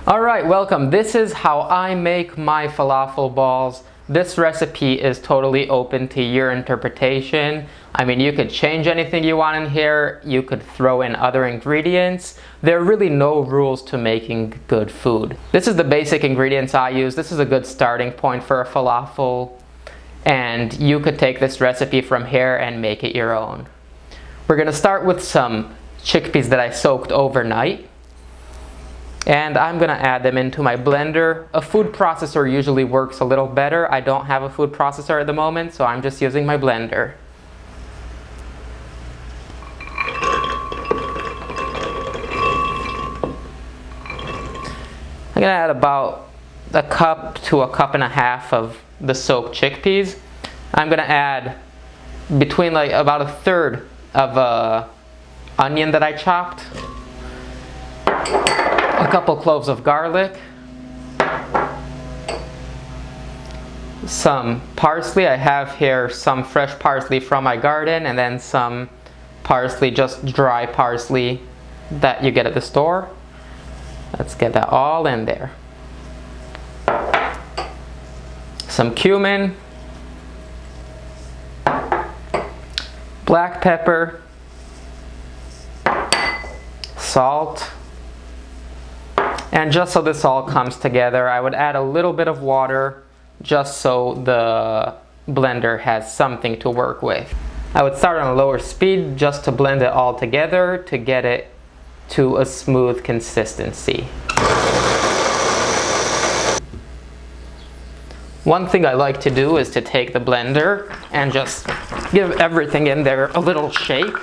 Alright, welcome. This is how I make my falafel balls. This recipe is totally open to your interpretation. I mean, you could change anything you want in here. You could throw in other ingredients. There are really no rules to making good food. This is the basic ingredients I use. This is a good starting point for a falafel. And you could take this recipe from here and make it your own. We're going to start with some chickpeas that I soaked overnight. And I'm going to add them into my blender. A food processor usually works a little better. I don't have a food processor at the moment, so I'm just using my blender. I'm going to add about a cup to a cup and a half of the soaked chickpeas. I'm going to add between about a third of a onion that I chopped. A couple cloves of garlic, some parsley. I have here some fresh parsley from my garden, and then some parsley, just dry parsley that you get at the store. Let's get that all in there. Some cumin, black pepper, salt. And just so this all comes together, I would add a little bit of water just so the blender has something to work with. I would start on a lower speed just to blend it all together to get it to a smooth consistency. One thing I like to do is to take the blender and just give everything in there a little shake,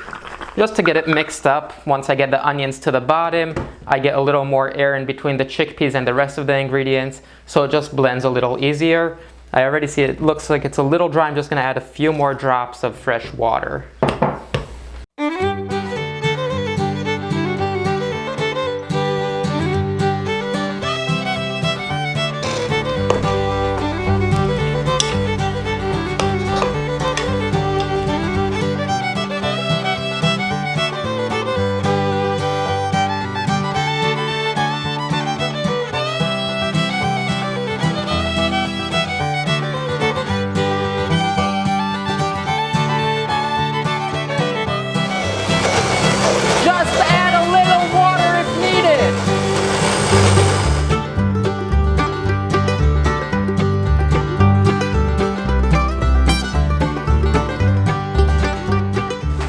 just to get it mixed up. Once I get the onions to the bottom, I get a little more air in between the chickpeas and the rest of the ingredients, so it just blends a little easier. I already see it looks like it's a little dry. I'm just going to add a few more drops of fresh water.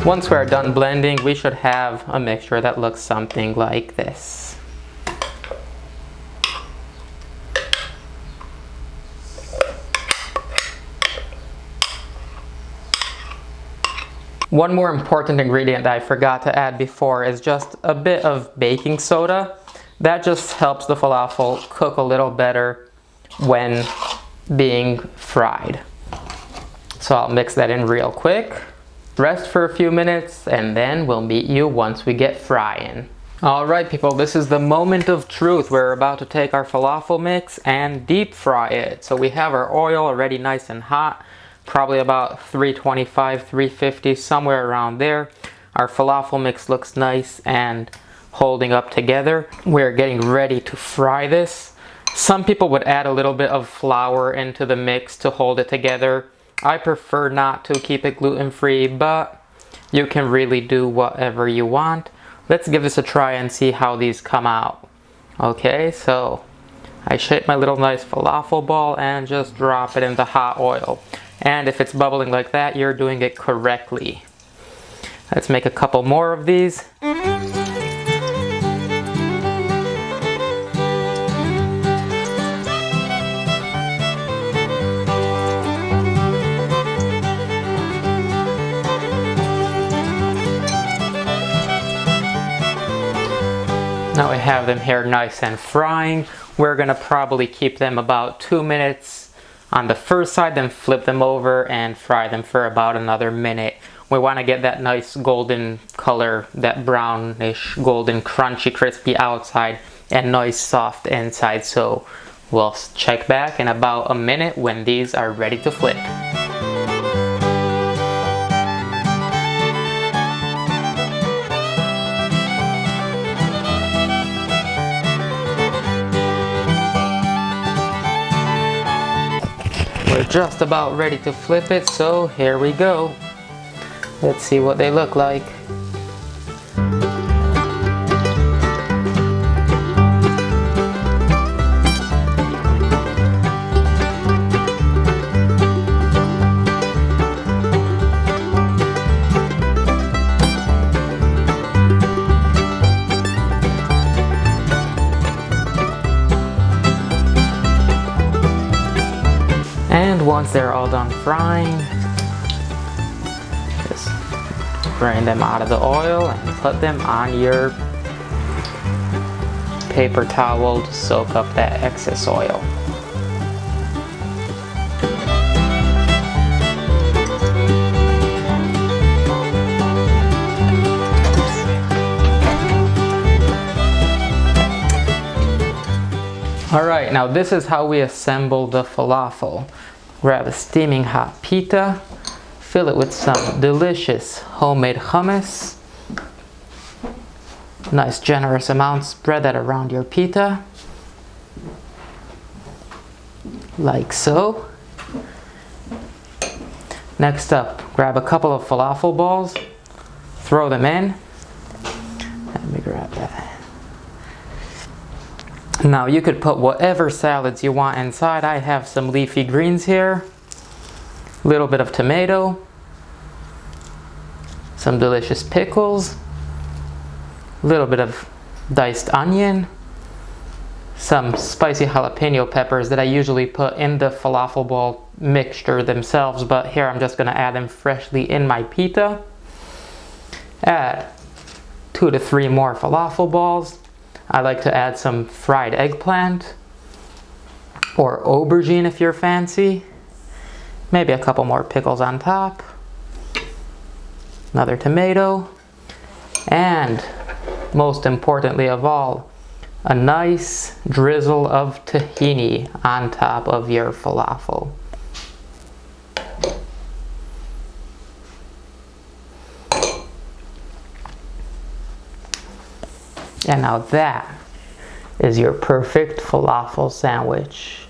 Once we're done blending, we should have a mixture that looks something like this. One more important ingredient that I forgot to add before is just a bit of baking soda. That just helps the falafel cook a little better when being fried. So I'll mix that in real quick. Rest for a few minutes, and then we'll meet you once we get frying. Alright people, this is the moment of truth. We're about to take our falafel mix and deep fry it. So we have our oil already nice and hot, probably about 325, 350, somewhere around there. Our falafel mix looks nice and holding up together. We're getting ready to fry this. Some people would add a little bit of flour into the mix to hold it together. I prefer not to, keep it gluten-free, but you can really do whatever you want. Let's give this a try and see how these come out. Okay, so I shape my little nice falafel ball and just drop it in the hot oil. And if it's bubbling like that, you're doing it correctly. Let's make a couple more of these. Now we have them here nice and frying. We're gonna probably keep them about 2 minutes on the first side, then flip them over and fry them for about another minute. We want to get that nice golden color, that brownish golden crunchy crispy outside and nice soft inside. So we'll check back in about a minute when these are ready to flip. We're just about ready to flip it, so here we go. Let's see what they look like. And once they're all done frying, just drain them out of the oil and put them on your paper towel to soak up that excess oil. Alright, now this is how we assemble the falafel. Grab a steaming hot pita, fill it with some delicious homemade hummus. Nice generous amount, spread that around your pita. Like so. Next up, grab a couple of falafel balls, throw them in. Let me grab that. Now you could put whatever salads you want inside. I have some leafy greens here, a little bit of tomato, some delicious pickles, a little bit of diced onion, some spicy jalapeno peppers that I usually put in the falafel ball mixture themselves, but here I'm just going to add them freshly in my pita. Add 2 to 3 more falafel balls. I like to add some fried eggplant or aubergine if you're fancy. Maybe a couple more pickles on top. Another tomato. And most importantly of all, a nice drizzle of tahini on top of your falafel. And now that is your perfect falafel sandwich.